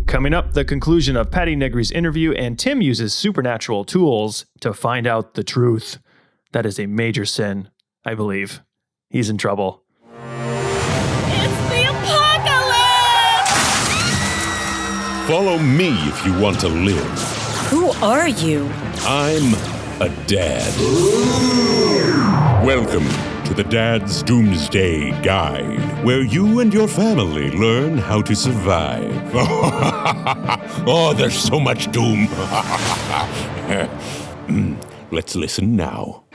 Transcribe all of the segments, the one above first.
Coming up, the conclusion of Patti Negri's interview, and Tim uses supernatural tools to find out the truth. That is a major sin, I believe. He's in trouble. It's the apocalypse! Follow me if you want to live. Who are you? I'm a dad. Welcome to the Dad's Doomsday Guide, where you and your family learn how to survive. Oh, there's so much doom. Let's listen now.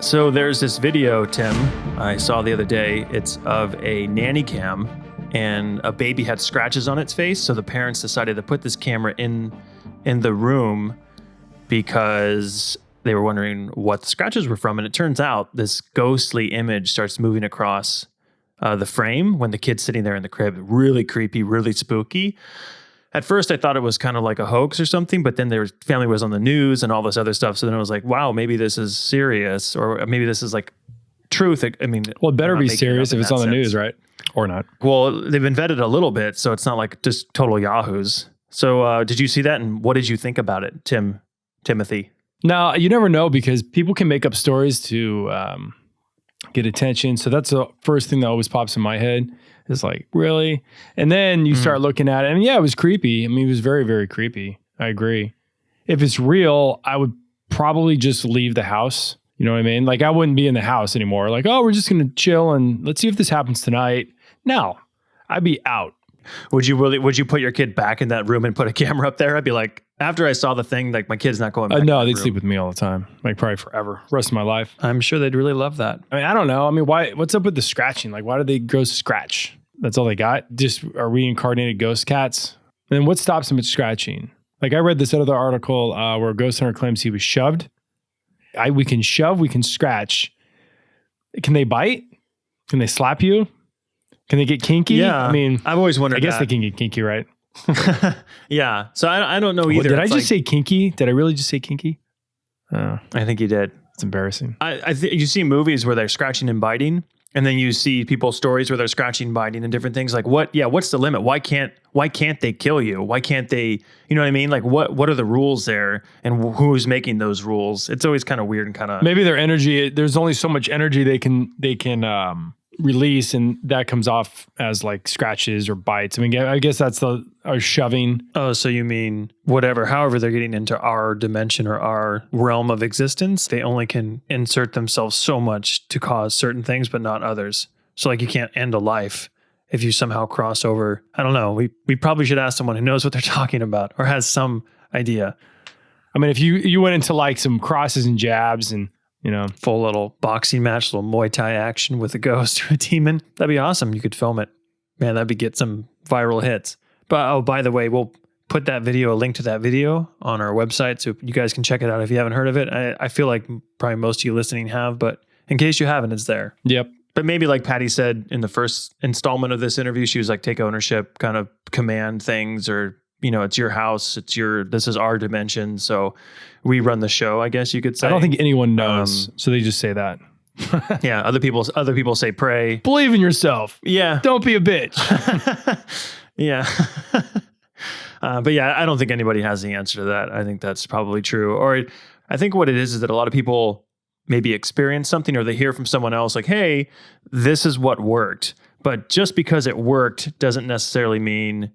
So there's this video, Tim, I saw the other day. It's of a nanny cam, and a baby had scratches on its face. So the parents decided to put this camera in the room because they were wondering what the scratches were from. And it turns out this ghostly image starts moving across the frame when the kid's sitting there in the crib. Really creepy, really spooky. At first, I thought it was kind of like a hoax or something, but then their family was on the news and all this other stuff. So then I was like, wow, maybe this is serious, or maybe this is like truth. I mean, well, it better be serious if it's on the news, right? Or not. Well, they've been vetted a little bit, so it's not like just total yahoos. So did you see that, and what did you think about it, Timothy? No, you never know, because people can make up stories to get attention. So that's the first thing that always pops in my head. It's like, really? And then you start looking at it, and yeah, it was creepy. I mean, it was very, very creepy. I agree. If it's real, I would probably just leave the house. You know what I mean? Like, I wouldn't be in the house anymore. Like, oh, we're just going to chill and let's see if this happens tonight. No, I'd be out. Would you put your kid back in that room and put a camera up there? I'd be like, after I saw the thing, like, my kid's not going back. No, they'd sleep with me all the time. Like, probably forever. Rest of my life. I'm sure they'd really love that. I mean, I don't know. I mean, what's up with the scratching? Like, why did they go scratch? That's all they got? Just are reincarnated ghost cats? And then what stops them at scratching? Like, I read this other article where a ghost hunter claims he was shoved. We can shove, we can scratch. Can they bite? Can they slap you? Can they get kinky? Yeah. I mean, I've always wondered I guess that. they can get kinky, right? Yeah. So I don't know either. Did I just say kinky? Did I really just say kinky? I think you did. It's embarrassing. I think you see movies where they're scratching and biting, and then you see people's stories where they're scratching, biting, and different things. Like, what's the limit? Why can't they kill you? Why can't they, you know what I mean? Like, what are the rules there, and who's making those rules? It's always kind of weird and kind of, maybe their energy, there's only so much energy they can release, and that comes off as like scratches or bites. I mean, I guess that's our shoving. Oh, so you mean however they're getting into our dimension or our realm of existence, they only can insert themselves so much to cause certain things, but not others. So like, you can't end a life if you somehow cross over. I don't know. We probably should ask someone who knows what they're talking about or has some idea. I mean, if you went into like some crosses and jabs and, you know, full little boxing match, little Muay Thai action with a ghost or a demon, that'd be awesome. You could film it. Man, that'd get some viral hits. But by the way, we'll put a link to that video on our website so you guys can check it out if you haven't heard of it. I feel like probably most of you listening have, but in case you haven't, it's there. Yep. But maybe like Patti said in the first installment of this interview, she was like, take ownership, kind of command things, or, you know, it's your house, this is our dimension. So we run the show, I guess you could say. I don't think anyone knows. So they just say that. Yeah. Other people say pray. Believe in yourself. Yeah. Don't be a bitch. Yeah. But yeah, I don't think anybody has the answer to that. I think that's probably true. Or I think what it is that a lot of people maybe experience something, or they hear from someone else like, hey, this is what worked. But just because it worked doesn't necessarily mean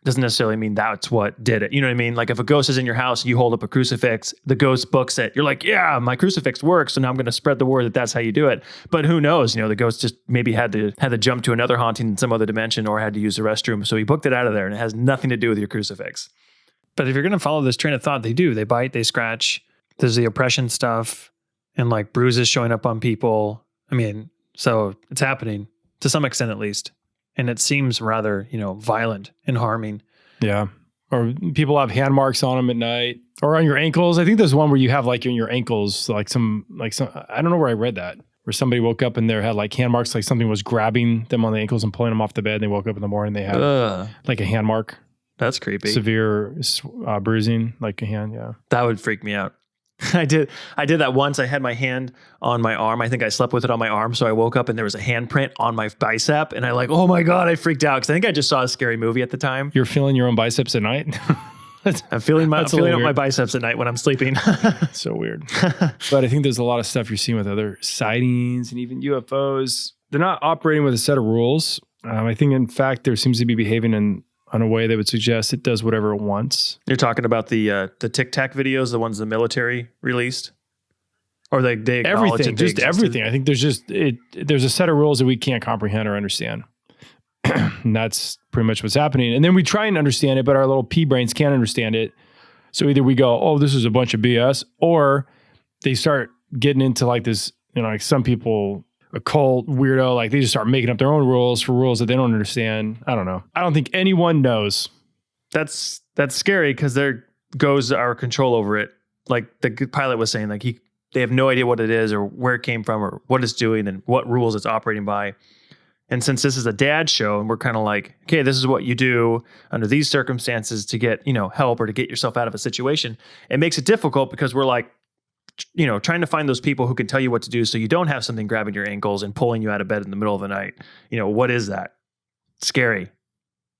that's what did it. You know what I mean? Like, if a ghost is in your house, you hold up a crucifix, the ghost books it. You're like, yeah, my crucifix works. So now I'm going to spread the word that that's how you do it. But who knows? You know, the ghost just maybe had to jump to another haunting in some other dimension, or had to use the restroom. So he booked it out of there, and it has nothing to do with your crucifix. But if you're going to follow this train of thought, they do. They bite, they scratch. There's the oppression stuff and like bruises showing up on people. I mean, so it's happening to some extent, at least. And it seems rather, violent and harming. Yeah. Or people have hand marks on them at night, or on your ankles. I think there's one where you have like in your ankles, like some, I don't know where I read that, where somebody woke up and they had like hand marks, like something was grabbing them on the ankles and pulling them off the bed. And they woke up in the morning, they had like a hand mark. That's creepy. Severe bruising, like a hand. Yeah. That would freak me out. I did that once. I had my hand on my arm. I think I slept with it on my arm. So I woke up and there was a handprint on my bicep. And I oh my God, I freaked out because I think I just saw a scary movie at the time. You're feeling your own biceps at night? I'm feeling out my biceps at night when I'm sleeping. So weird. But I think there's a lot of stuff you're seeing with other sightings and even UFOs. They're not operating with a set of rules. I think, in fact, there seems to be behaving in a way that would suggest it does whatever it wants. You're talking about the Tic Tac videos, the ones the military released? Or they acknowledge everything, just everything. I think there's a set of rules that we can't comprehend or understand. And that's pretty much what's happening. And then we try and understand it, but our little pea brains can't understand it. So either we go, oh, this is a bunch of BS, or they start getting into like this, like some people, a cult weirdo, like they just start making up their own rules for rules that they don't understand. I don't know. I don't think anyone knows. That's scary because there goes our control over it. Like the pilot was saying, like they have no idea what it is or where it came from or what it's doing and what rules it's operating by. And since this is a dad show and we're kind of like, okay, this is what you do under these circumstances to get, help or to get yourself out of a situation, it makes it difficult because we're like, trying to find those people who can tell you what to do so you don't have something grabbing your ankles and pulling you out of bed in the middle of the night. What is that? It's scary.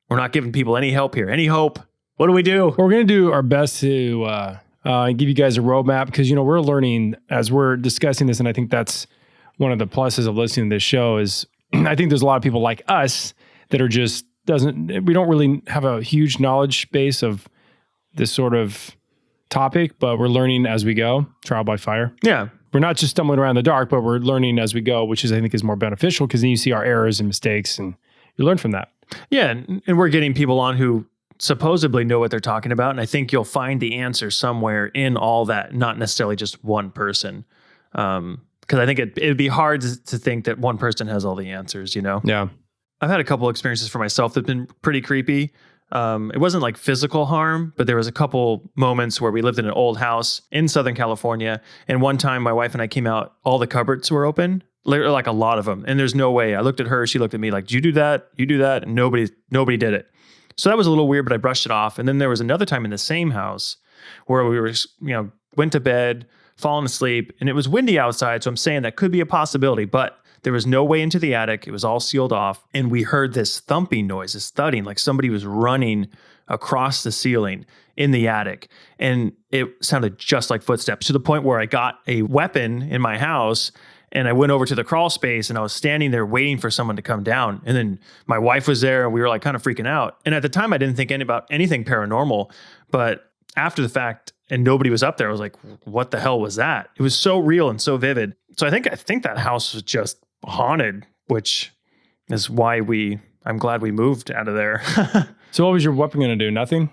We're not giving people any help here. Any hope? What do we do? We're going to do our best to give you guys a roadmap because, we're learning as we're discussing this. And I think that's one of the pluses of listening to this show is I think there's a lot of people like us that are just we don't really have a huge knowledge base of this sort of topic, but we're learning as we go, trial by fire. Yeah. We're not just stumbling around in the dark, but we're learning as we go, which I think is more beneficial because then you see our errors and mistakes and you learn from that. Yeah. And we're getting people on who supposedly know what they're talking about. And I think you'll find the answer somewhere in all that, not necessarily just one person. Because I think it'd be hard to think that one person has all the answers, Yeah. I've had a couple experiences for myself that have been pretty creepy. It wasn't like physical harm, but there was a couple moments where we lived in an old house in Southern California. And one time my wife and I came out, all the cupboards were open, like a lot of them. And there's no way. I looked at her, she looked at me like, "Did you do that? You do that?" And nobody did it. So that was a little weird, but I brushed it off. And then there was another time in the same house where we were, went to bed, fallen asleep, and it was windy outside. So I'm saying that could be a possibility, but there was no way into the attic. It was all sealed off. And we heard this thumping noise, this thudding, like somebody was running across the ceiling in the attic. And it sounded just like footsteps to the point where I got a weapon in my house and I went over to the crawl space and I was standing there waiting for someone to come down. And then my wife was there and we were like kind of freaking out. And at the time I didn't think about anything paranormal, but after the fact, and nobody was up there, I was like, what the hell was that? It was so real and so vivid. So I think that house was just haunted, which is why I'm glad we moved out of there. So what was your weapon going to do? Nothing?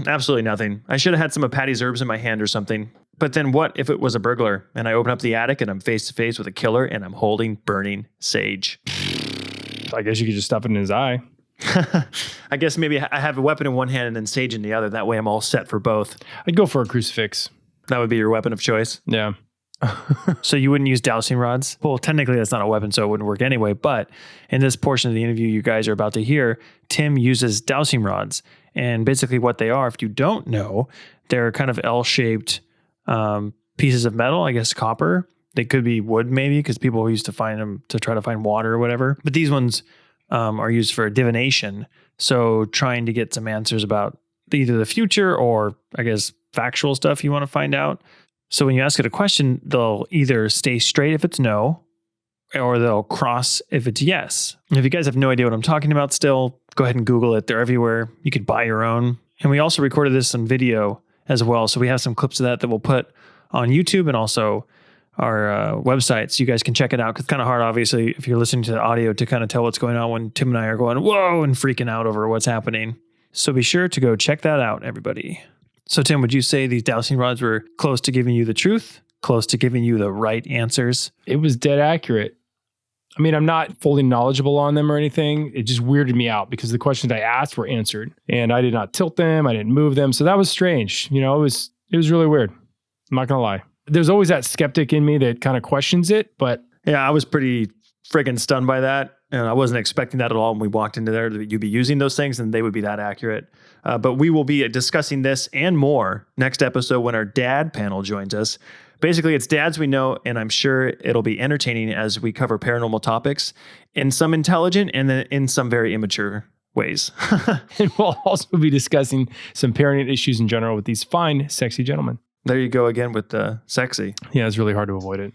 Absolutely nothing. I should have had some of Patty's herbs in my hand or something. But then what if it was a burglar and I open up the attic and I'm face to face with a killer and I'm holding burning sage? I guess you could just stuff it in his eye. I guess maybe I have a weapon in one hand and then sage in the other. That way I'm all set for both. I'd go for a crucifix. That would be your weapon of choice. Yeah. So you wouldn't use dowsing rods? Well, technically that's not a weapon, so it wouldn't work anyway. But in this portion of the interview you guys are about to hear, Tim uses dowsing rods. And basically what they are, if you don't know, they're kind of L-shaped pieces of metal, I guess copper. They could be wood maybe because people used to find them to try to find water or whatever. But these ones are used for divination. So trying to get some answers about either the future or I guess factual stuff you want to find out. So when you ask it a question, they'll either stay straight if it's no, or they'll cross if it's yes. And if you guys have no idea what I'm talking about still, go ahead and Google it. They're everywhere. You could buy your own. And we also recorded this on video as well. So we have some clips of that we'll put on YouTube and also our website. So you guys can check it out. 'Cause it's kind of hard, obviously, if you're listening to the audio to kind of tell what's going on when Tim and I are going, whoa, and freaking out over what's happening. So be sure to go check that out, everybody. So Tim, would you say these dowsing rods were close to giving you the truth? Close to giving you the right answers? It was dead accurate. I mean, I'm not fully knowledgeable on them or anything. It just weirded me out because the questions I asked were answered and I did not tilt them. I didn't move them. So that was strange. It was really weird. I'm not going to lie. There's always that skeptic in me that kind of questions it, but yeah, I was pretty friggin' stunned by that. and I wasn't expecting that at all when we walked into there, that you'd be using those things and they would be that accurate. But we will be discussing this and more next episode when our dad panel joins us. Basically, it's dads we know, and I'm sure it'll be entertaining as we cover paranormal topics in some intelligent and then in some very immature ways. And we'll also be discussing some parenting issues in general with these fine, sexy gentlemen. There you go again with the sexy. Yeah, it's really hard to avoid it.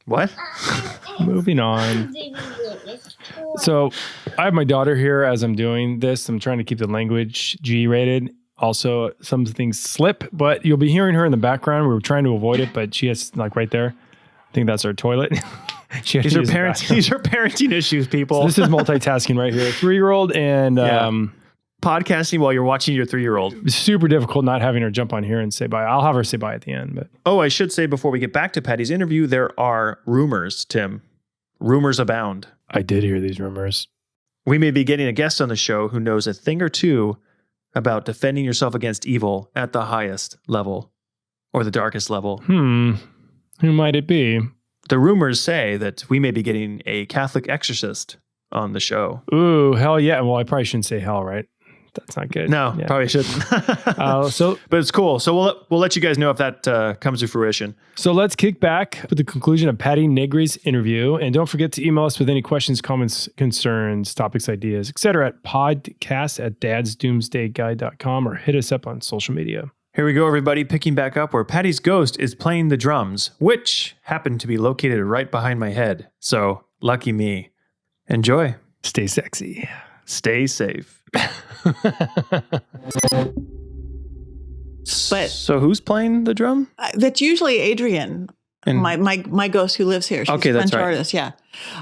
What? Moving on. So I have my daughter here as I'm doing this. I'm trying to keep the language G-rated. Also, some things slip, but you'll be hearing her in the background. We were trying to avoid it, but she has like right there. I think that's our toilet. These are parenting issues, people. So this is multitasking right here. 3-year-old and podcasting while you're watching your 3-year-old. It's super difficult not having her jump on here and say bye. I'll have her say bye at the end. But I should say before we get back to Patty's interview, there are rumors, Tim. Rumors abound. I did hear these rumors. We may be getting a guest on the show who knows a thing or two about defending yourself against evil at the highest level or the darkest level. Who might it be? The rumors say that we may be getting a Catholic exorcist on the show. Ooh, hell yeah. Well, I probably shouldn't say hell, right? That's not good. No, probably shouldn't. But it's cool. So we'll let you guys know if that comes to fruition. So let's kick back with the conclusion of Patti Negri's interview. And don't forget to email us with any questions, comments, concerns, topics, ideas, etc. at podcast@dadsdoomsdayguide.com or hit us up on social media. Here we go, everybody, picking back up where Patty's ghost is playing the drums, which happen to be located right behind my head. So lucky me. Enjoy. Stay sexy. Stay safe. So who's playing the drum? That's usually Adrian, And my ghost who lives here. She's Okay, a that's French right. artist, yeah.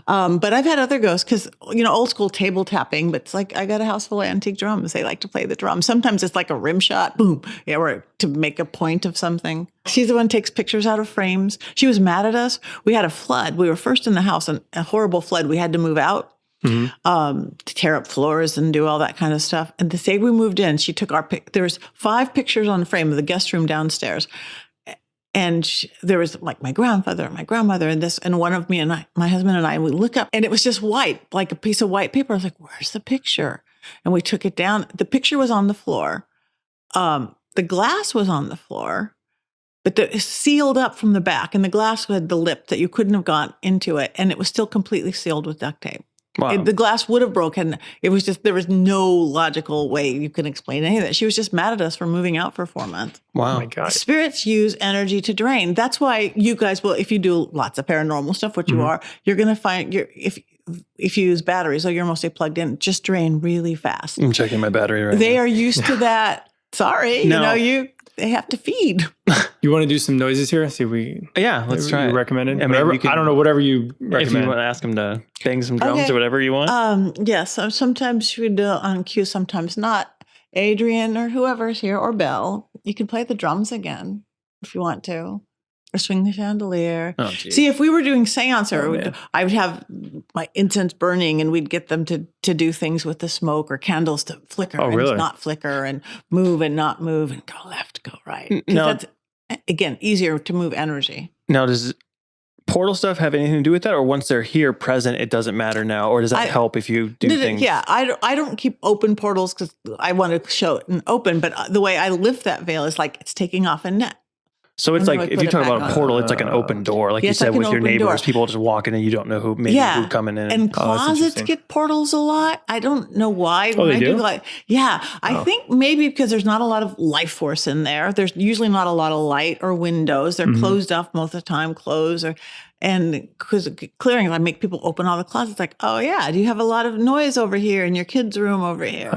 But I've had other ghosts because, old school table tapping, but it's like I got a house full of antique drums. They like to play the drums. Sometimes it's like a rim shot, boom, or to make a point of something. She's the one who takes pictures out of frames. She was mad at us. We had a flood. We were first in the house, and a horrible flood. We had to move out. To tear up floors and do all that kind of stuff. And the day we moved in, she took there was 5 pictures on the frame of the guest room downstairs. And there was like my grandfather and my grandmother and one of me and my husband and I, we look up and it was just white, like a piece of white paper. I was like, where's the picture? And we took it down. The picture was on the floor. The glass was on the floor, but it was sealed up from the back, and the glass had the lip that you couldn't have got into it. And it was still completely sealed with duct tape. wow. The glass would have broken. It was just, there was no logical way you can explain any of that. She was just mad at us for moving out for 4 months. Wow. Oh my God. Spirits use energy to drain. That's why you guys will, if you do lots of paranormal stuff, which you are, you're going to find if you use batteries, or you're mostly plugged in, just drain really fast. I'm checking my battery right They now. are used to that. Sorry, No. they have to feed. You want to do some noises here? See if we Yeah, let's try it. recommended. I mean, Whatever, you can- I don't know, whatever you If you recommend. want to ask him to bang some drums Okay. or whatever you want. Yes, sometimes we do it on cue, sometimes not. Adrian or whoever's here, or Belle, you can play the drums again if you want to, or swing the chandelier. Oh, geez. See, if we were doing seance, man. I would have my incense burning, and we'd get them to do things with the smoke, or candles to flicker Oh, really? and not flicker, and move and not move, and go left, go right. 'Cause No. that's, again, easier to move energy. Now, does portal stuff have anything to do with that? Or once they're here present, it doesn't matter now? Or does that help if you do things? Yeah, I don't keep open portals because I want to show it and open, but the way I lift that veil is like it's taking off a net. So it's And then like, I if put you it talk back about a on. portal, it's like an open door. Like Yeah, you it's said like an with your open neighbors, door. people just walking and you don't know who coming in. And that's closets interesting. get portals a lot. I don't know why. Oh, When they I do? I think maybe because there's not a lot of life force in there. There's usually not a lot of light or windows. They're closed off most of the time, and because clearing, I make people open all the closets. Like, oh yeah, do you have a lot of noise over here in your kids' room over here?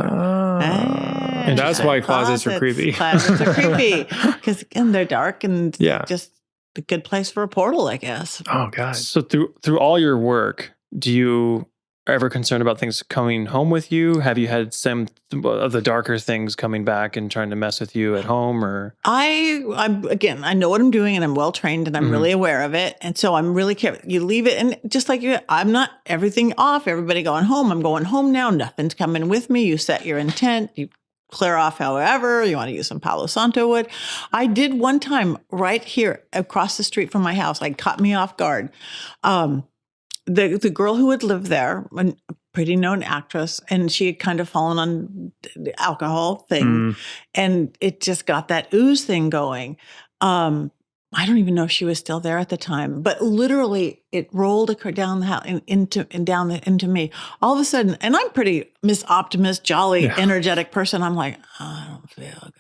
And that's why closets are creepy. Closets are creepy because again, they're dark and Yeah. just a good place for a portal, I guess. Oh God. So through all your work, do you ever concerned about things coming home with you? Have you had some of the darker things coming back and trying to mess with you at home? Or I'm again, I know what I'm doing, and I'm well trained, and I'm really aware of it, and so I'm really careful. You leave it, and just like you, I'm not everything off. Everybody going home. I'm going home now. Nothing's coming with me. You set your intent. You clear off however you want to use some Palo Santo wood. I did one time right here across the street from my house. Like caught me off guard. the girl who had lived there, a pretty known actress, and she had kind of fallen on the alcohol thing, and it just got that ooze thing going. I don't even know if she was still there at the time, but literally it rolled down the house into me. All of a sudden, and I'm pretty Miss Optimist, jolly, energetic person. I'm like, I don't feel good.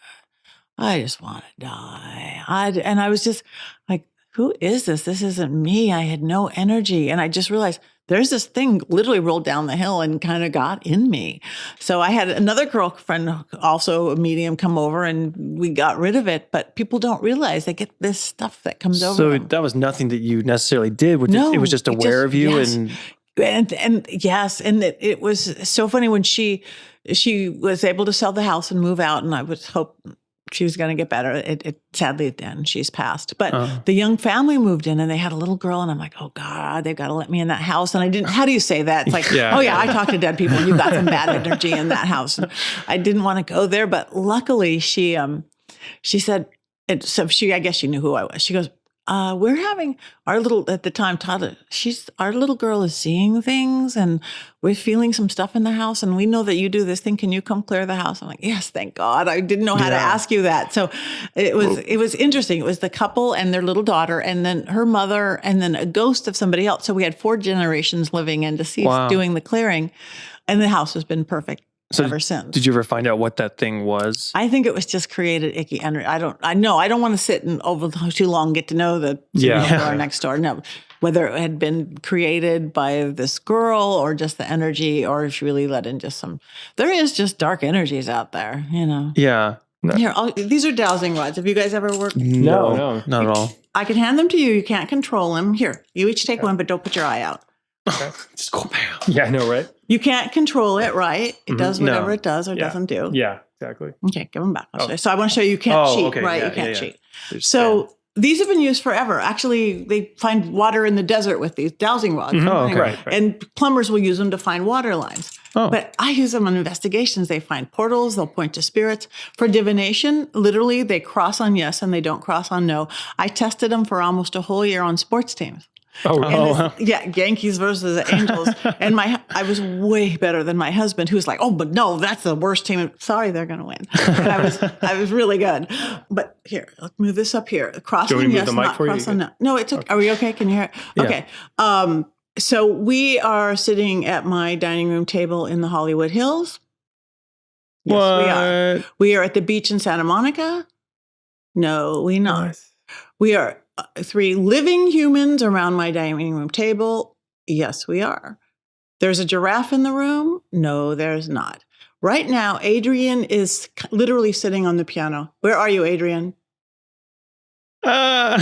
I just want to die. And I was just like, who is this? This isn't me. I had no energy. And I just realized there's this thing literally rolled down the hill and kind of got in me. So I had another girlfriend, also a medium, come over and we got rid of it. But people don't realize they get this stuff that comes over So them. that was nothing that you necessarily did. No, It was just aware of you. Yes. And yes, and it was so funny when she was able to sell the house and move out, and I would hope she was going to get better. It sadly it didn't. She's passed. But the young family moved in and they had a little girl, and I'm like, oh God, they've got to let me in that house. And I didn't. How do you say that? It's like, I talk to dead people, and you've got some bad energy in that house. And I didn't want to go there, but luckily she said. So I guess she knew who I was. She goes, we're having our little, at the time, toddler, our little girl is seeing things and we're feeling some stuff in the house. And we know that you do this thing. Can you come clear the house? I'm like, yes, thank God. I didn't know how to ask you that. So it was interesting. It was the couple and their little daughter and then her mother and then a ghost of somebody else. So we had 4 generations living in deceased doing the clearing, and the house has been perfect. Ever since. Did you ever find out what that thing was? I think it was just created icky energy. I don't want to sit and over too long get to know the door next door. No, whether it had been created by this girl or just the energy, or if she really let in just some. There is just dark energies out there, you know. Yeah. No. Here, these are dowsing rods. Have you guys ever worked? No, not at all. I can hand them to you. You can't control them. Here, you each take one, but don't put your eye out. Okay. Just go bam. Yeah, I know, right? You can't control it, right? It does whatever it does or doesn't do. Yeah, exactly. Okay, give them back. I'll show you. So I want to show you can't cheat, okay. right? Yeah, you can't cheat. So these have been used forever. Actually, they find water in the desert with these dowsing rods. Right. And plumbers will use them to find water lines. Oh. But I use them on investigations. They find portals. They'll point to spirits. For divination, literally, they cross on yes and they don't cross on no. I tested them for almost a whole year on sports teams. Yankees versus the Angels. And I was way better than my husband, who's like, oh, but no, that's the worst team. Sorry, they're going to win. But I was really good. But here, let's move this up here. Cross on yes, not cross on no. No, it's okay. Are we okay? Can you hear it? Yeah. Okay. So we are sitting at my dining room table in the Hollywood Hills. Yes, we are. We are at the beach in Santa Monica. No, we not. Nice. We are 3 living humans around my dining room table. Yes, we are. There's a giraffe in the room. No, there's not. Right now, Adrian is literally sitting on the piano. Where are you, Adrian? Oh,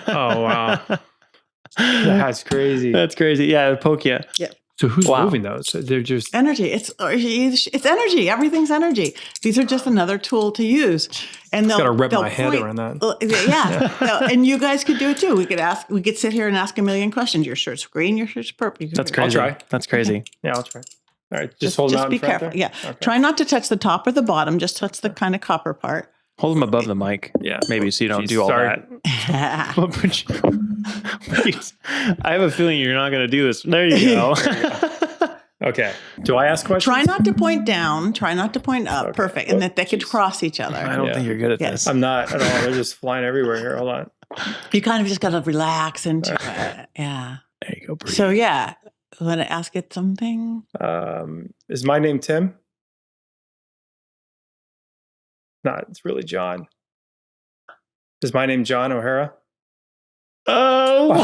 wow. That's crazy. That's crazy. Yeah, poke you. Yeah. So who's moving those? They're just energy. It's energy. Everything's energy. These are just another tool to use. And they'll got to wrap my head point, around that. Yeah. And you guys could do it too. We could sit here and ask a million questions. Your shirt's green, your shirt's purple. That's crazy. I'll try. That's crazy. Okay. Yeah, I'll try. All right. Just hold them out be in front careful. there? Yeah. Okay. Try not to touch the top or the bottom. Just touch the kind of copper part. Hold them above the mic. Yeah. Maybe so you don't do all sorry. that. I have a feeling you're not going to do this. There you go. Okay. Do I ask questions? Try not to point down. Try not to point up. Okay. Perfect. And that they could cross each other. I don't think you're good at this. I'm not at all. They're just flying everywhere here. Hold on. You kind of just got to relax into it. Yeah. There you go. Breathe. So, yeah. Want to ask it something? Is my name Tim? No, it's really John. Is my name John O'Hara? Oh, what?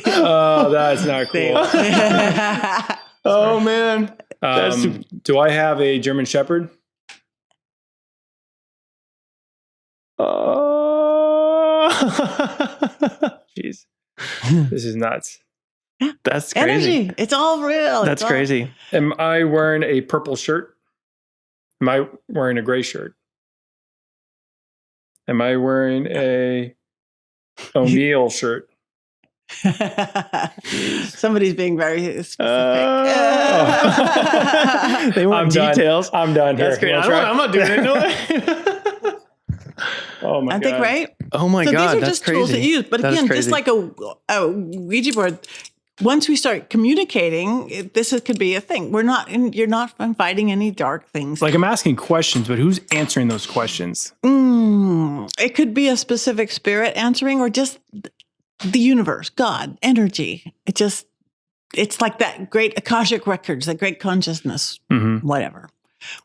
Oh, that's not cool. Oh man. Do I have a German Shepherd? Jeez. This is nuts. That's crazy. Energy. It's all real. That's crazy. Am I wearing a purple shirt? Am I wearing a gray shirt? Am I wearing a O'Neill shirt? Somebody's being very specific. They want details. I'm done here. That's great. I'm not doing it. No way. Oh my I think, right? Oh my So God, these are that's just tools that crazy. you use. But That is again, just crazy. like a Ouija board, once we start communicating, could be a thing. You're not inviting any dark things. Like I'm asking questions, but who's answering those questions? It could be a specific spirit answering or just the universe, God, energy. It's like that great Akashic records, that great consciousness, whatever.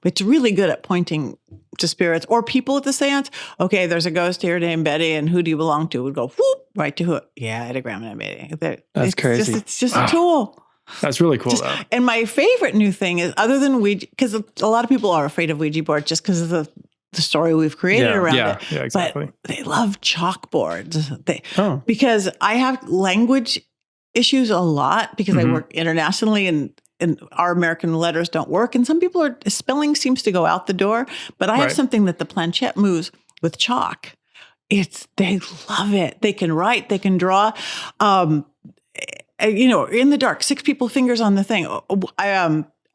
It's really good at pointing to spirits or people at the seance. Okay, there's a ghost here named Betty, and who do you belong to? Would go whoop right to who? Yeah, Adagram and Betty. That's crazy. It's just a tool. That's really cool, though. And my favorite new thing is, other than Ouija, because a lot of people are afraid of Ouija board just because of the story we've created around it. Yeah, exactly. But they love chalkboards. Because I have language issues a lot because I work internationally and our American letters don't work. And some people spelling seems to go out the door. But I have something that the planchette moves with chalk. They love it. They can write, they can draw. In the dark, 6 people fingers on the thing.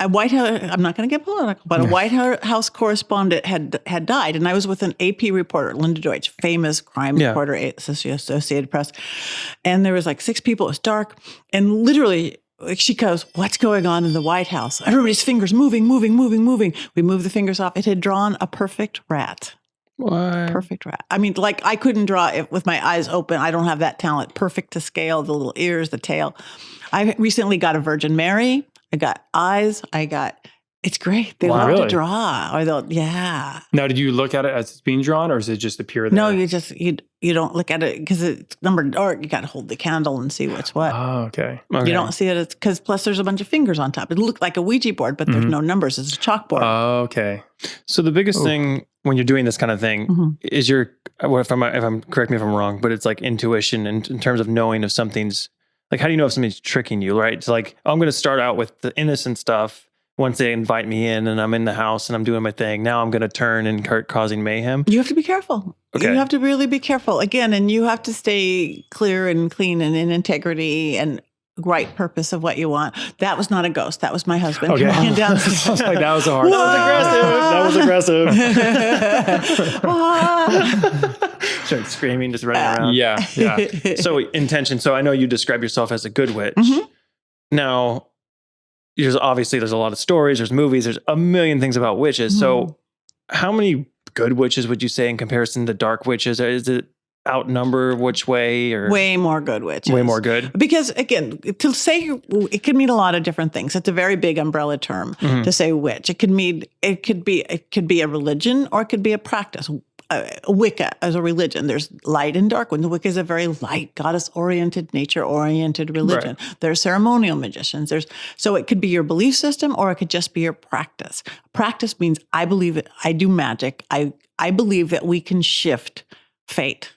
A White House, I'm not going to get political, but a White House correspondent had died. And I was with an AP reporter, Linda Deutsch, famous crime reporter, Associated Press. And there was like 6 people. It was dark. And literally, she goes, what's going on in the White House? Everybody's fingers moving. We moved the fingers off. It had drawn a perfect rat. What? Perfect rat. I mean, like I couldn't draw it with my eyes open. I don't have that talent. Perfect to scale, the little ears, the tail. I recently got a Virgin Mary. I got eyes. It's great. They love to draw. Now, did you look at it as it's being drawn, or is it just appear there? No, you don't look at it because it's numbered dark. You got to hold the candle and see what's what. Oh, okay. You don't see it because plus there's a bunch of fingers on top. It looked like a Ouija board, but there's no numbers. It's a chalkboard. Oh, okay. So the biggest thing when you're doing this kind of thing is if I'm correct me if I'm wrong, but it's like intuition in terms of knowing if something's like, how do you know if something's tricking you, right? It's like, I'm going to start out with the innocent stuff. Once they invite me in and I'm in the house and I'm doing my thing, now I'm going to turn and start causing mayhem. You have to be careful. Okay. You have to really be careful. Again, and you have to stay clear and clean and in integrity and right purpose of what you want. That was not a ghost. That was my husband. Okay. Walking down I was like, that was a hard. That was aggressive. Start screaming, just running around. Yeah. So intention. So I know you describe yourself as a good witch. Now, there's a lot of stories, there's movies, there's a million things about witches. So how many good witches would you say in comparison to dark witches? Is it outnumber which way or way more good witches? Way more good? Because again, to say it could mean a lot of different things. It's a very big umbrella term to say witch. It could be a religion or it could be a practice. Wicca as a religion. There's light and dark. When the Wicca is a very light, goddess-oriented, nature-oriented religion. Right. There's ceremonial magicians. So it could be your belief system or it could just be your practice. Practice means I believe it. I do magic. I believe that we can shift fate.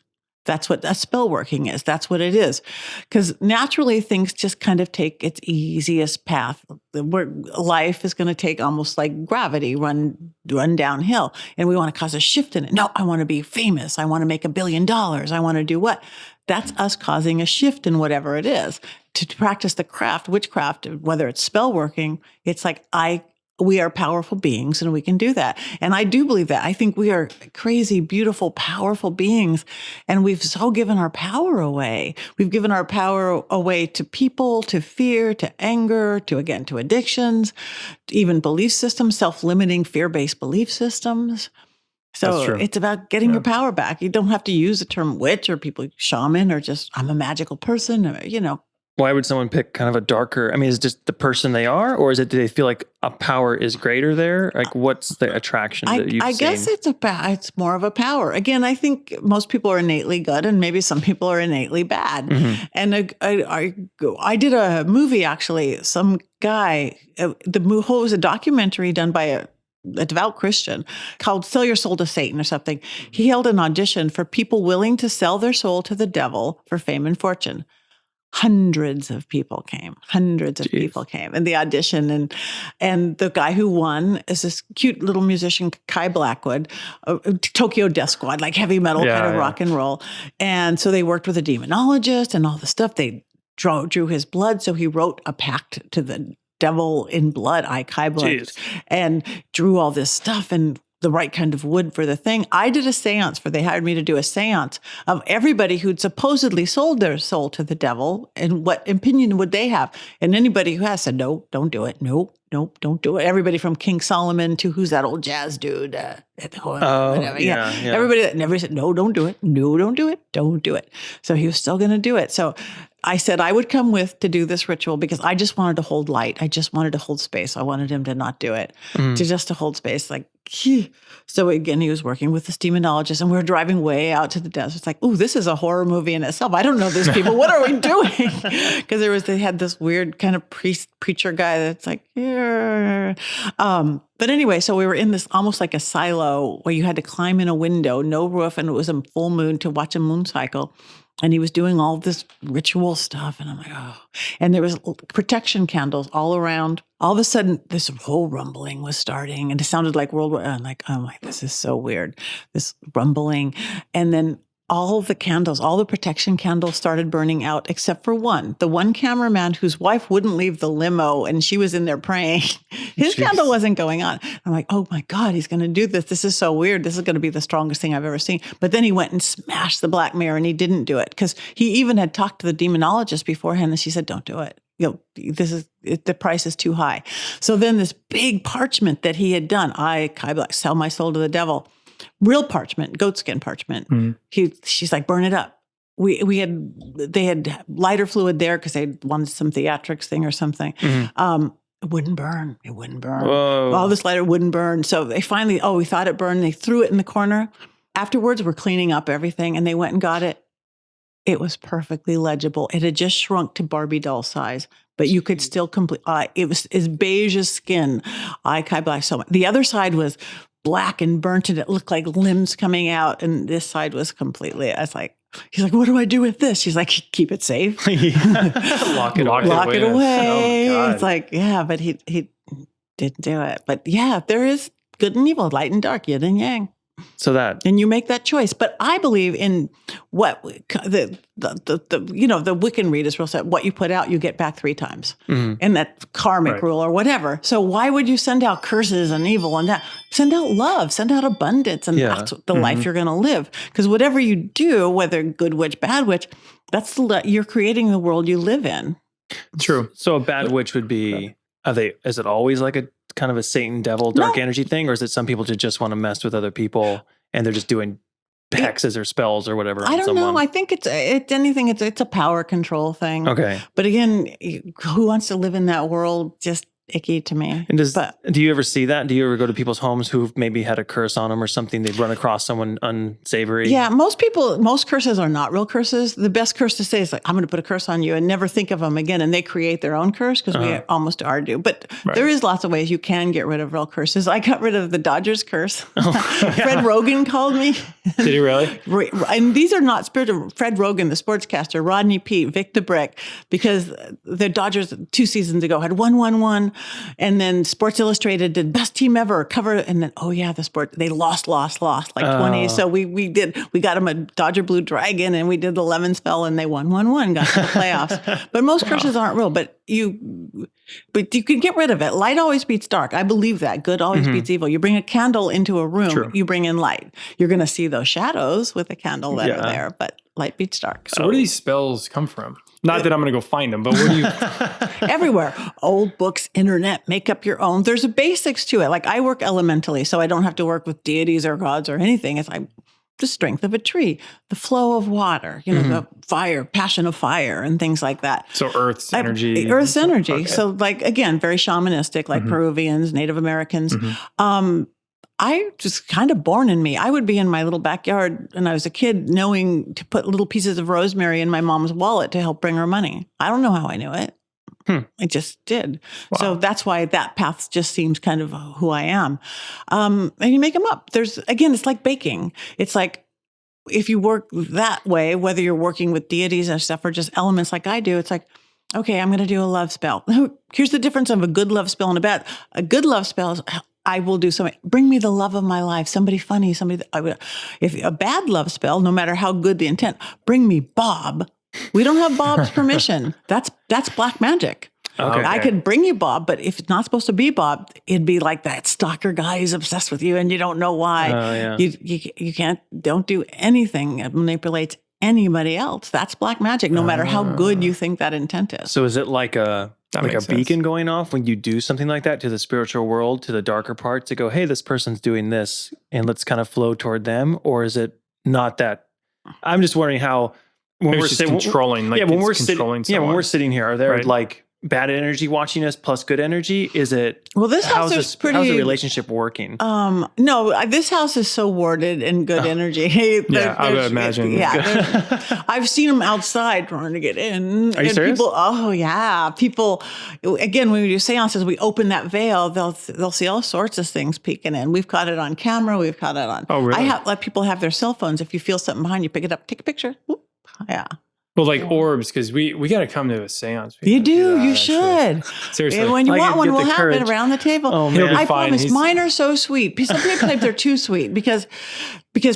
That's what a spell working is. That's what it is. Because naturally things just kind of take its easiest path. Where life is going to take almost like gravity, run downhill. And we want to cause a shift in it. No, I want to be famous. I want to make $1 billion. I want to do what? That's us causing a shift in whatever it is. To practice the craft, witchcraft, whether it's spell working, it's like we are powerful beings and we can do that. And I do believe that. I think we are crazy, beautiful, powerful beings. And we've so given our power away. We've given our power away to people, to fear, to anger, to addictions, even belief systems, self-limiting, fear-based belief systems. So it's about getting your power back. You don't have to use the term witch or shaman or just I'm a magical person, or, Why would someone pick kind of a darker? I mean, is it just the person they are, or do they feel like a power is greater there? Like, what's the attraction that you've seen? I guess it's more of a power. Again, I think most people are innately good, and maybe some people are innately bad. And I did a movie actually. Some guy, was a documentary done by a devout Christian called "Sell Your Soul to Satan" or something. He held an audition for people willing to sell their soul to the devil for fame and fortune. Hundreds of people came. People came in the audition, and the guy who won is this cute little musician, Kai Blackwood, Tokyo Death Squad, like heavy metal kind of rock and roll. And so they worked with a demonologist and all the stuff. They drew his blood, so he wrote a pact to the devil in blood, Kai Blood, and drew all this stuff and the right kind of wood for the thing. I did a seance they hired me to do a seance of everybody who'd supposedly sold their soul to the devil and what opinion would they have. And anybody who has said, no, don't do it. No, don't do it. Everybody from King Solomon to who's that old jazz dude? Whatever. Yeah. Everybody that never said, no, don't do it. No, don't do it. Don't do it. So he was still going to do it. So I said I would come with to do this ritual because I just wanted to hold light. I just wanted to hold space. I wanted him to not do it, to hold space. Like, so again, he was working with this demonologist and we were driving way out to the desert. It's like, ooh, this is a horror movie in itself. I don't know these people. What are we doing? Because they had this weird kind of preacher guy that's like, yeah. But anyway, so we were in this almost like a silo where you had to climb in a window, no roof, and it was a full moon to watch a moon cycle. And he was doing all this ritual stuff. And I'm like, oh. And there was protection candles all around. All of a sudden, this whole rumbling was starting. And it sounded like World War. I'm like, this is so weird, this rumbling. And then all the candles, all the protection candles started burning out except for one. The one cameraman whose wife wouldn't leave the limo and she was in there praying. His candle wasn't going on. I'm like, oh my God, he's going to do this. This is so weird. This is going to be the strongest thing I've ever seen. But then he went and smashed the black mirror and he didn't do it because he even had talked to the demonologist beforehand and she said, don't do it. The price is too high. So then this big parchment that he had done, I sell my soul to the devil. Real parchment, goatskin parchment. She's like, burn it up. They had lighter fluid there because they wanted some theatrics thing or something. It wouldn't burn. Whoa. All this lighter wouldn't burn. So they finally, we thought it burned. They threw it in the corner. Afterwards, we're cleaning up everything and they went and got it. It was perfectly legible. It had just shrunk to Barbie doll size, but you could still complete. It was as beige as skin. So much. The other side was black and burnt and it looked like limbs coming out. And this side was completely, I was like, he's like, what do I do with this? She's like, keep it safe. Lock it away. Oh, it's like, yeah, but he didn't do it. But yeah, there is good and evil, light and dark, yin and yang. So that, and you make that choice. But I believe in what the Wiccan readers will say, what you put out, you get back 3 times. And that karmic rule or whatever. So why would you send out curses and evil and that? Send out love, send out abundance. And that's the life you're going to live. Because whatever you do, whether good witch, bad witch, you're creating the world you live in. True. So a bad witch would be, is it always like a kind of a Satan devil dark energy thing? Or is it some people just want to mess with other people and they're just doing hexes or spells or whatever? I don't know. I think it's anything. It's a power control thing. Okay. But again, who wants to live in that world? Just icky to me. And do you ever see that? Do you ever go to people's homes who've maybe had a curse on them or something? They've run across someone unsavory? Yeah, most curses are not real curses. The best curse to say is like, I'm going to put a curse on you and never think of them again. And they create their own curse because we almost are do. But there is lots of ways you can get rid of real curses. I got rid of the Dodgers curse. Fred Rogan called me. Did he really? And these are not spiritual. Fred Rogan, the sportscaster, Rodney Peete, Vic DeBrick, because the Dodgers 2 seasons ago had 1-1-1. And then Sports Illustrated did best team ever cover. And then, they lost like 20. So we got them a Dodger Blue Dragon and we did the lemon spell and they won 1-1, got to the playoffs. But most curses aren't real, but you can get rid of it. Light always beats dark. I believe that. Good always beats evil. You bring a candle into a room, you bring in light. You're going to see those shadows with the candle that are there, but light beats dark. So where do these spells come from? Not that I'm going to go find them, but where do you? Everywhere. Old books, internet, make up your own. There's a basics to it. Like I work elementally, so I don't have to work with deities or gods or anything. It's like the strength of a tree, the flow of water, the fire, passion of fire and things like that. So Earth's energy. Earth's energy. Okay. So like, again, very shamanistic, like Peruvians, Native Americans. I just kind of born in me. I would be in my little backyard when I was a kid knowing to put little pieces of rosemary in my mom's wallet to help bring her money. I don't know how I knew it. I just did. Wow. So that's why that path just seems kind of who I am. And you make them up. It's like baking. It's like, if you work that way, whether you're working with deities and stuff or just elements like I do, it's like, okay, I'm going to do a love spell. Here's the difference of a good love spell and a bad. A good love spell is, I will do something. Bring me the love of my life. Somebody funny. If a bad love spell, no matter how good the intent, bring me Bob. We don't have Bob's permission. That's black magic. Okay. I could bring you Bob, but if it's not supposed to be Bob, it'd be like that stalker guy who's obsessed with you and you don't know why. Oh, yeah. You don't do anything that manipulates anybody else. That's black magic, no matter how good you think that intent is. So is it like a makes sense. beacon going off when you do something like that to the spiritual world, to the darker part, to go, hey, this person's doing this, and let's kind of flow toward them? Or is it not that? I'm just wondering how when Maybe we're it's just controlling, like when it's we're controlling sitting, when we're someone. sitting here, are there Right. like bad energy watching us plus good energy? Is it? Well, this house is how's pretty. the relationship working? No, this house is so warded and good energy. Hey, Yeah, I would there's- imagine. I've seen them outside trying to get in. Are you And serious? People, oh yeah, people. Again, when we do seances, we open that veil. They'll see all sorts of things peeking in. We've caught it on camera. We've caught it on. Oh, really? I have let people have their cell phones. If you feel something behind you, pick it up, take a picture. Whoop. Yeah, Well, like orbs, because we got to come to a seance. We you gotta do. that, You actually. should. Seriously. And when you I want can one, get we'll the have courage. it around the table. Oh, man. He'll be I fine. promise. He's- Mine are so sweet. Some people think they're too sweet because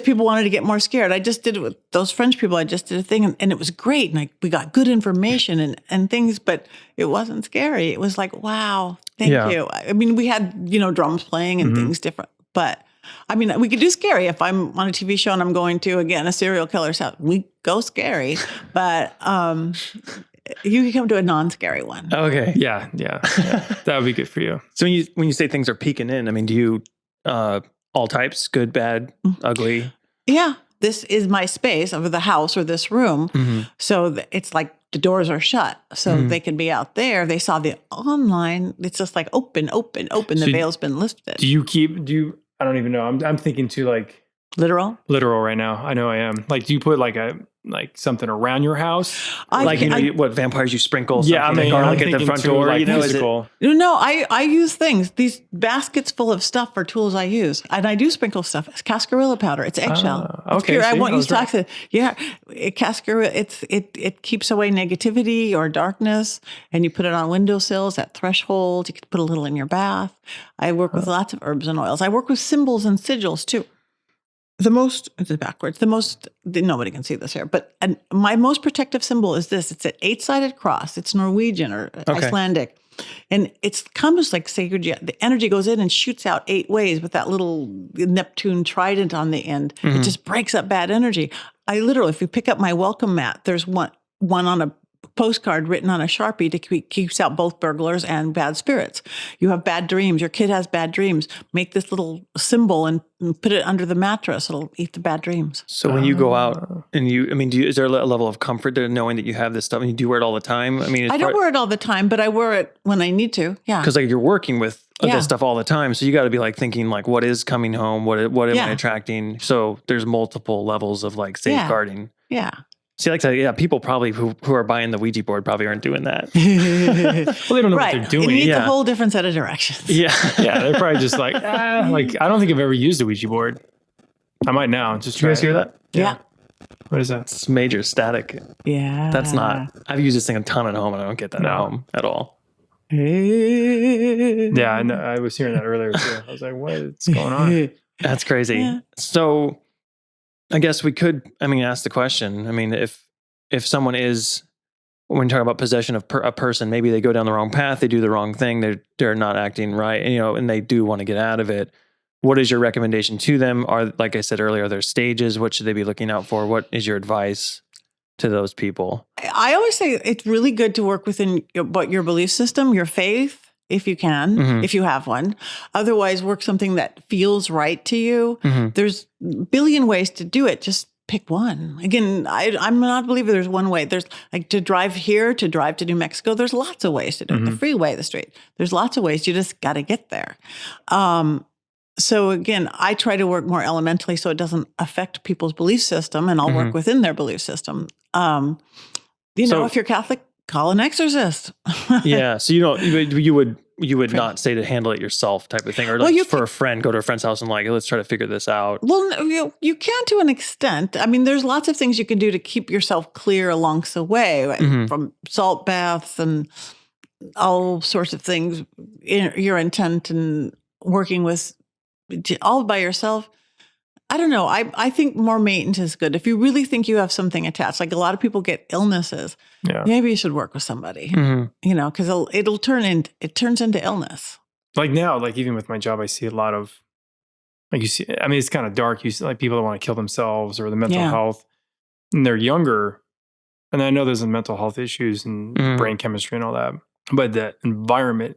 people wanted to get more scared. I just did it with those French people. I just did a thing and it was great. And we got good information and things, but it wasn't scary. It was like, wow, thank Yeah. you. I mean, we had, drums playing and things different, but I mean, we could do scary. If I'm on a TV show and I'm going to, again, a serial killer's house, we go scary, but you can come to a non-scary one. Okay. Yeah. That would be good for you. So when you say things are peeking in, I mean, do you all types, good, bad, ugly? Yeah, this is my space of the house or this room. So it's like the doors are shut. So they can be out there. They saw the online. It's just like open. The So veil's been lifted. I don't even know. I'm thinking too like Literal? literal right now. I know I am. Like, do you put like something around your house? I What vampires you sprinkle? Yeah, I mean, or I'm like at the thinking front too, door. like Is it? physical. No, I use things. These baskets full of stuff are tools I use. And I do sprinkle stuff. It's cascarilla powder. It's eggshell. It's okay, pure. I see, won't I use was right. toxic. Yeah. Cascarilla, it keeps away negativity or darkness. And you put it on windowsills, at thresholds. You could put a little in your bath. I work with lots of herbs and oils. I work with symbols and sigils too. It's backwards. Nobody can see this here, but my most protective symbol is this. It's an 8-sided cross. It's Norwegian or Icelandic. And it comes like sacred. The energy goes in and shoots out 8 ways with that little Neptune trident on the end. It just breaks up bad energy. I literally, if you pick up my welcome mat, there's one on a postcard written on a Sharpie to keeps out both burglars and bad spirits. You have bad dreams. Your kid has bad dreams. Make this little symbol and put it under the mattress. It'll eat the bad dreams. So when you go out and is there a level of comfort to knowing that you have this stuff and you do wear it all the time? I mean, I don't wear it all the time, but I wear it when I need to. Yeah. because like you're working with Yeah. this stuff all the time, so you got to be like thinking like, what is coming home? What am I attracting? So there's multiple levels of like safeguarding. Yeah. See, people probably who are buying the Ouija board probably aren't doing that. Well, they don't know what they're It doing. needs Yeah. a whole different set of directions. Yeah. Yeah, they're probably just like, I don't think I've ever used a Ouija board. I might now. Just Did you guys hear that? Yeah. What is that? It's major static. Yeah. That's not. I've used this thing a ton at home, and I don't get that at No. home at all. Yeah, I know. I was hearing that earlier too. I was like, what's going on? That's crazy. Yeah. So, I guess we could. ask the question. If someone is, when you talk about possession of a person, maybe they go down the wrong path, they do the wrong thing, they're not acting right, and they do want to get out of it. What is your recommendation to them? Like I said earlier, are there stages? What should they be looking out for? What is your advice to those people? I always say it's really good to work within your belief system, your faith, if you can, if you have one. Otherwise, work something that feels right to you. There's a billion ways to do it. Just pick one. Again, I'm not a believer there's one way. There's like to drive to New Mexico. There's lots of ways to do it. The freeway, the street. There's lots of ways. You just got to get there. So again, I try to work more elementally so it doesn't affect people's belief system, and I'll work within their belief system. If you're Catholic, call an exorcist. Yeah. So you would not say to handle it yourself type of thing, or like for a friend, go to a friend's house and like, let's try to figure this out. Well, you can to an extent. I mean, there's lots of things you can do to keep yourself clear along the way, from salt baths and all sorts of things. Your intent and working with all by yourself. I don't know. I think more maintenance is good. If you really think you have something attached, like a lot of people get illnesses, maybe you should work with somebody, because it turns into illness. Like now, like even with my job, I see a lot of, like you see, I mean, it's kind of dark. You see like people that want to kill themselves or the mental health, and they're younger. And I know there's mental health issues and brain chemistry and all that, but the environment,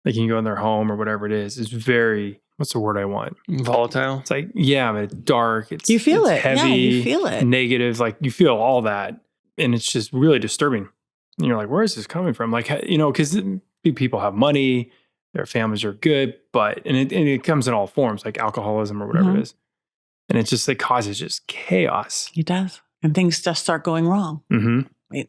like you can go in their home or whatever it is very, what's the word I want? Volatile. It's like, yeah, but it's dark. You feel it. Heavy, yeah, you feel it. Negative. Like you feel all that. And it's just really disturbing. And you're like, where is this coming from? Like, because people have money, their families are good, and it comes in all forms, like alcoholism or whatever it is. And it's just, it causes just chaos. It does. And things just start going wrong.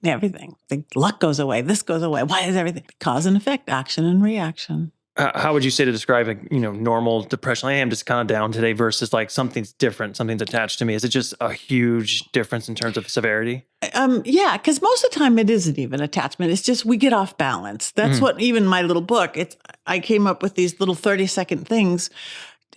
Everything. The luck goes away. This goes away. Why is everything? Cause and effect, action and reaction. How would you say to describe normal depression? Like, hey, I'm just kind of down today versus like something's different, something's attached to me. Is it just a huge difference in terms of severity? Yeah, because most of the time it isn't even attachment. It's just we get off balance. That's what even my little book, I came up with these little 30-second things.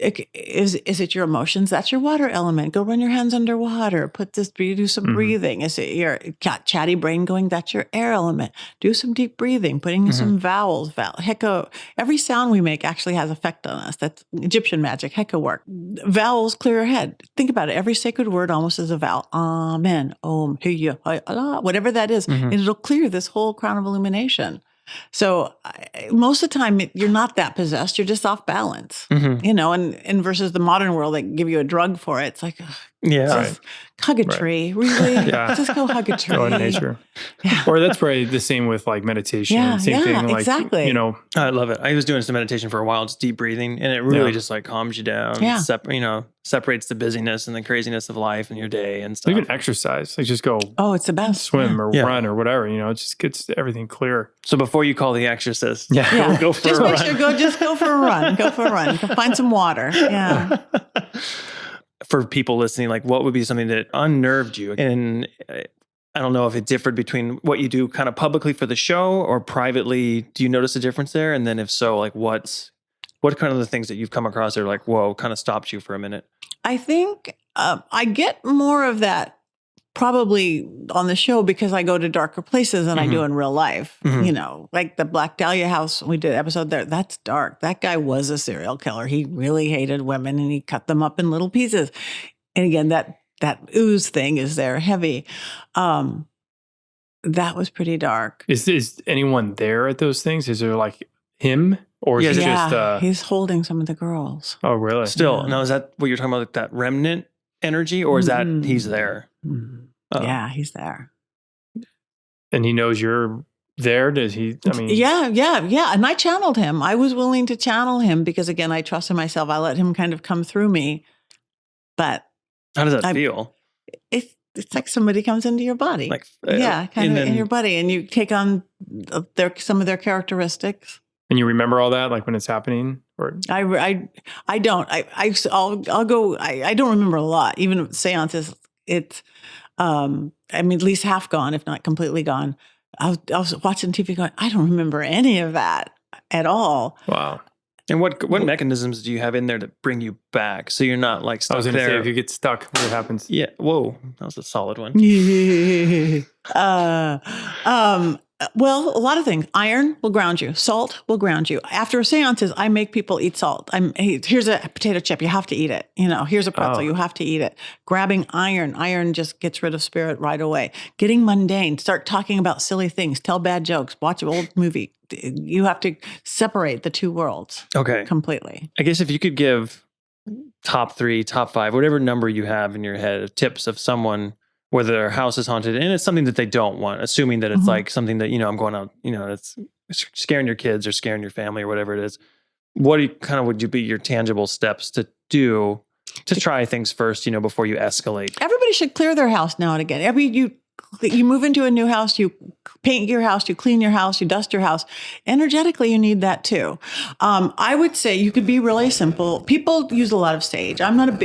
Is it your emotions? That's your water element. Go run your hands underwater. Do some breathing. Is it your chatty brain going? That's your air element. Do some deep breathing, putting in some vowels. Hecka. Every sound we make actually has effect on us. That's Egyptian magic, hecka work. Vowels clear your head. Think about it. Every sacred word almost is a vowel. Amen, om, hiya, Allah, whatever that is. And it'll clear this whole crown of illumination. So most of the time you're not that possessed. You're just off balance, and versus the modern world, they give you a drug for it. It's like, hug a tree, really? Just go hug a tree. Go in nature. Or that's probably the same with like meditation. Same thing. Like, exactly. I love it. I was doing some meditation for a while, just deep breathing, and it really just like calms you down. Separates the busyness and the craziness of life and your day and stuff. Even exercise, like just go. Oh, it's the best. Swim or run or whatever. It just gets everything clear. So before you call the exorcist, go for a run. Just go for a run. Go for a run. Go find some water. Yeah. For people listening, like what would be something that unnerved you? And I don't know if it differed between what you do kind of publicly for the show or privately. Do you notice a difference there? And then if so, like what kind of the things that you've come across that are like, whoa, kind of stopped you for a minute? I think I get more of that probably on the show because I go to darker places than I do in real life. Like the Black Dahlia house, we did an episode there. That's dark. That guy was a serial killer. He really hated women and he cut them up in little pieces. And again, that ooze thing is there heavy. That was pretty dark. Is anyone there at those things? Is there like him? Or is it just... he's holding some of the girls. Oh, really? Still, now is that what you're talking about, like that remnant energy? Or is that he's there? Oh. Yeah, he's there. And he knows you're there? Does he, Yeah. And I channeled him. I was willing to channel him because, again, I trusted myself. I let him kind of come through me. But... How does that feel? It's like somebody comes into your body. Like, kind of in your body. And you take on some of their characteristics. And you remember all that, like when it's happening, or I don't. I'll go. I don't remember a lot. Even with seances, it's. At least half gone, if not completely gone. I was watching TV, going, I don't remember any of that at all. Wow. And what mechanisms do you have in there to bring you back, so you're not like stuck there? I was going to say, if you get stuck, what happens? Yeah. Whoa, that was a solid one. Well, a lot of things. Iron will ground you. Salt will ground you. After seances, I make people eat salt. Here's a potato chip. You have to eat it. Here's a pretzel. You have to eat it. Grabbing iron. Iron just gets rid of spirit right away. Getting mundane. Start talking about silly things. Tell bad jokes. Watch an old movie. You have to separate the two worlds. Okay. Completely. I guess if you could give top 3, top 5, whatever number you have in your head of tips of someone, whether their house is haunted, and it's something that they don't want, assuming that it's like something that, I'm going out, it's scaring your kids or scaring your family or whatever it is. What would you be your tangible steps to do to try things first, before you escalate? Everybody should clear their house now and again. You move into a new house, you paint your house, you clean your house, you dust your house. Energetically, you need that too. I would say you could be really simple. People use a lot of sage.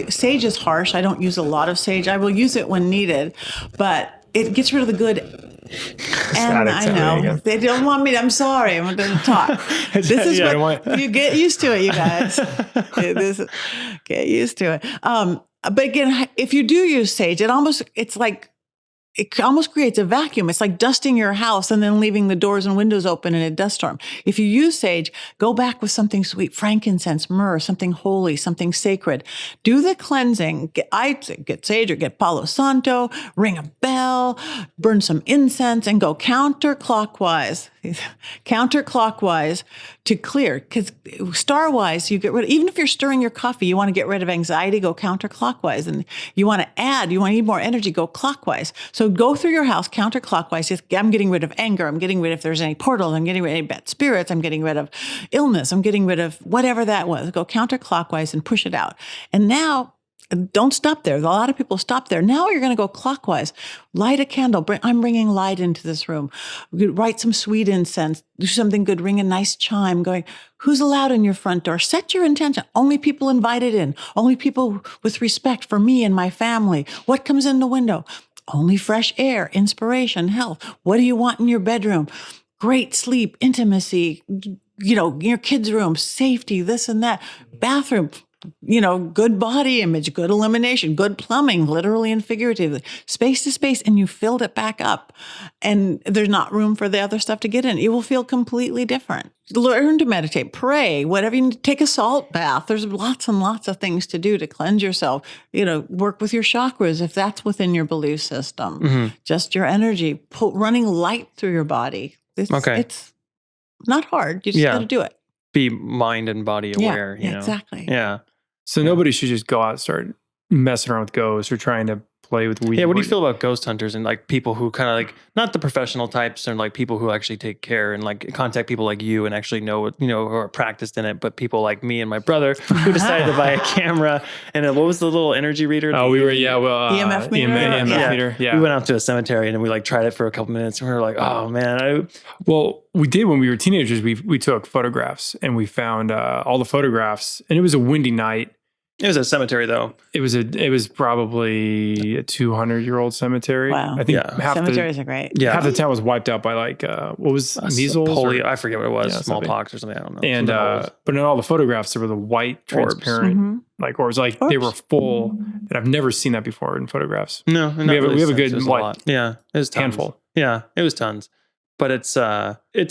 Sage is harsh. I don't use a lot of sage. I will use it when needed, but it gets rid of the good. And I know they don't want me. I'm sorry. I'm going to talk. This is you get used to it, you guys. Get used to it. But again, if you do use sage, it almost creates a vacuum. It's like dusting your house and then leaving the doors and windows open in a dust storm. If you use sage, go back with something sweet, frankincense, myrrh, something holy, something sacred. Do the cleansing. Get sage or get Palo Santo, ring a bell, burn some incense, and go counterclockwise. Counterclockwise to clear. Because star-wise, you get rid of, even if you're stirring your coffee, you want to get rid of anxiety, go counterclockwise. And you want to need more energy, go clockwise. So go through your house counterclockwise. I'm getting rid of anger. I'm getting rid of if there's any portals. I'm getting rid of any bad spirits. I'm getting rid of illness. I'm getting rid of whatever that was. Go counterclockwise and push it out. And now, don't stop there. A lot of people stop there. Now you're going to go clockwise. Light a candle. I'm bringing light into this room. Write some sweet incense. Do something good. Ring a nice chime going, who's allowed in your front door? Set your intention. Only people invited in. Only people with respect for me and my family. What comes in the window? Only fresh air, inspiration, health. What do you want in your bedroom? Great sleep, intimacy, your kids' room, safety, this and that. Bathroom, good body image, good elimination, good plumbing, literally and figuratively, space to space, and you filled it back up. And there's not room for the other stuff to get in. You will feel completely different. Learn to meditate, pray, whatever you need. Take a salt bath. There's lots and lots of things to do to cleanse yourself. Work with your chakras if that's within your belief system. Mm-hmm. Just your energy, running light through your body. It's not hard. You just got to do it. Be mind and body aware. Exactly. Yeah. So nobody should just go out and start messing around with ghosts or trying to play with weed. Yeah, what do you feel about ghost hunters and like people who kind of like, not the professional types and like people who actually take care and like contact people like you and actually know what, who are practiced in it, but people like me and my brother who decided to buy a camera and what was the little energy reader? Oh, EMF meter. EMF meter. Yeah. We went out to a cemetery and we like tried it for a couple minutes and we were like, oh man. Well, we did when we were teenagers, we took photographs and we found all the photographs and it was a windy night. It was a cemetery, though. It was probably a 200-year-old cemetery. Wow. I think cemeteries are great. Yeah, half the town was wiped out by what was measles? Polio? I forget what it was. Smallpox or something. I don't know. And but in all the photographs, there were the white, transparent, orbs. Like they were full. And I've never seen that before in photographs. No, we have a good it was tons. Handful. Yeah, it was tons. But it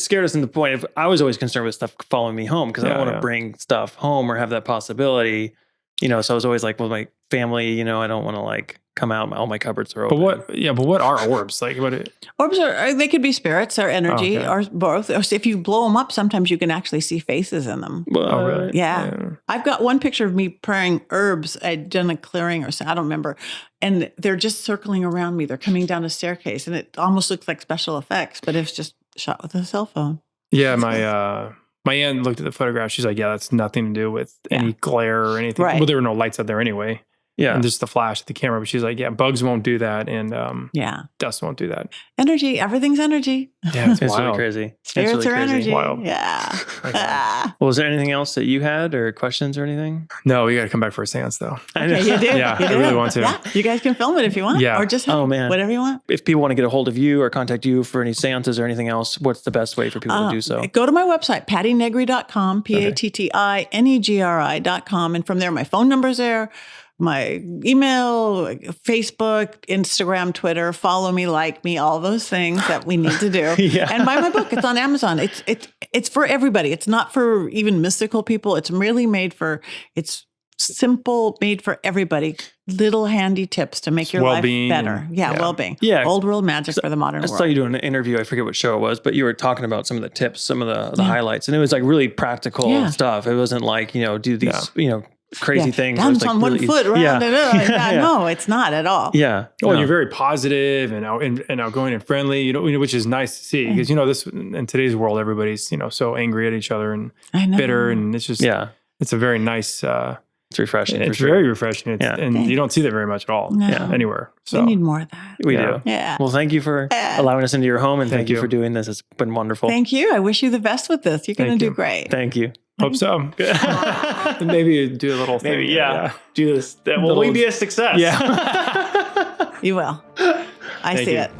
scared us in the point of I was always concerned with stuff following me home because I don't want to bring stuff home or have that possibility. So I was always like with my family, I don't want to like come out, all my cupboards are open. But what are orbs? Like Orbs they could be spirits or energy or both. Or if you blow them up, sometimes you can actually see faces in them. Oh, really? Yeah. I've got one picture of me praying herbs. I'd done a clearing or something, I don't remember. And they're just circling around me. They're coming down a staircase and it almost looks like special effects, but it's just shot with a cell phone. Yeah, my aunt looked at the photograph. She's like, yeah, that's nothing to do with any glare or anything. Right. Well, there were no lights out there anyway. Yeah. And just the flash of the camera. But she's like, yeah, bugs won't do that. And dust won't do that. Energy. Everything's energy. Yeah, it's really crazy. Spirits are energy. Wild. Yeah. Well, is there anything else that you had or questions or anything? No, we got to come back for a seance though. Okay, you do. Yeah, you do. I really want to. Yeah, you guys can film it if you want. Yeah. Or just whatever you want. If people want to get a hold of you or contact you for any seances or anything else, what's the best way for people to do so? Go to my website, pattinegri.com, PATTINEGRI.com. And from there, my phone number's there. My email, Facebook, Instagram, Twitter, follow me, like me, all those things that we need to do. And buy my book. It's on Amazon. It's for everybody. It's not for even mystical people. It's really it's simple, made for everybody. Little handy tips to make your life better. Well-being. Yeah. Old world magic for the modern world. I saw you doing an interview. I forget what show it was, but you were talking about some of the tips, some of the highlights, and it was like really practical stuff. It wasn't like, do these, crazy things. Dance like on one foot around No, it's not at all. Yeah. Well, you're very positive and outgoing and friendly, which is nice to see because, this in today's world, everybody's, so angry at each other and bitter. And it's just, it's a very nice, it's refreshing. It's very refreshing. And you don't see that very much at all anywhere. So we need more of that. We do. Yeah. Well, thank you for allowing us into your home and thank you for doing this. It's been wonderful. Thank you. I wish you the best with this. You're going to do great. Thank you. Hope so. Maybe do a little thing. Maybe, do this. Will we be a success? Yeah. You will. I see it.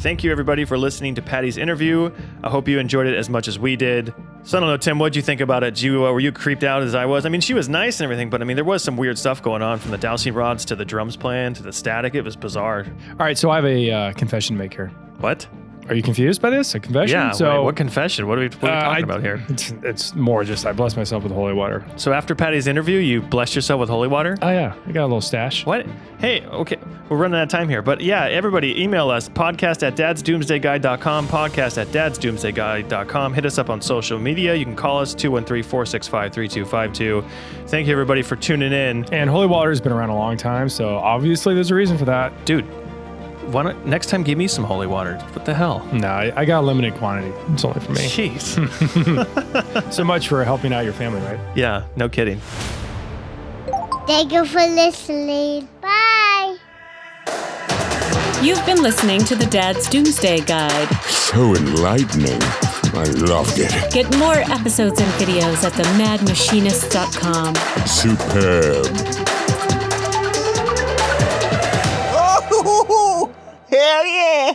Thank you, everybody, for listening to Patti's interview. I hope you enjoyed it as much as we did. So I don't know, Tim, what'd you think about it? Were you creeped out as I was? I mean, she was nice and everything, but I mean, there was some weird stuff going on, from the dowsing rods to the drums playing to the static. It was bizarre. All right, so I have a confession to make here. What? Are you confused by this? A confession? Yeah, So, wait, what confession? What are we talking about here? It's more just I blessed myself with holy water. So after Patti's interview, you blessed yourself with holy water? Oh, yeah. I got a little stash. What? Hey, okay, we're running out of time here. But yeah, everybody, email us, podcast@dadsdoomsdayguide.com, podcast@dadsdoomsdayguide.com. Hit us up on social media. You can call us, 213-465-3252. Thank you, everybody, for tuning in. And holy water has been around a long time, so obviously there's a reason for that. Dude, why not next time give me some holy water? What the hell? No, I got a limited quantity. It's only for me. Jeez. So much for helping out your family, right? Yeah, no kidding. Thank you for listening. Bye. You've been listening to the Dad's Doomsday Guide. So enlightening. I loved it. Get more episodes and videos at themadmachinist.com. Superb. Oh, hell yeah.